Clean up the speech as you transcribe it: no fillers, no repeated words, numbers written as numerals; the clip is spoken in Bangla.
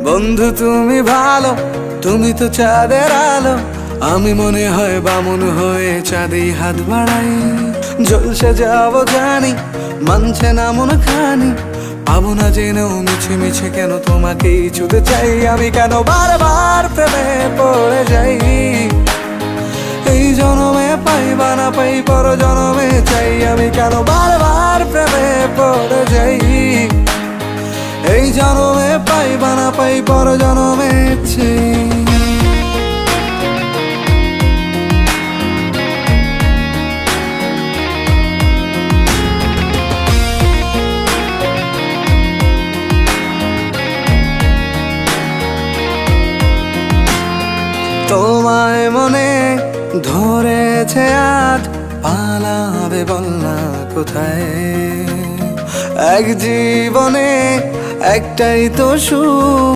বন্ধু তুমি ভালো, তুমি তো চাঁদের আলো। আমি মনে হয় বামুন হয়ে চাঁদেই হাত বাড়াই। জলসে যাব জানি, মানছে না মন খানি। পাবো না জেনেও মিছে মিছে কেন তোমাকেই ছুতে চাই। আমি কেন বারবার প্রেমে পড়ে যাই। এই জনমে পাই বা না পাই, পর জনমে চাই। আমি কেন বারবার প্রেমে পড়ে যাই। এই জনমে পাই বা না পাই, পর জনমে চাই। তোমায় মনে ধরেছে আজ, পালাবে বল না কোথায়। এক জীবনে একটাই তো সুখ।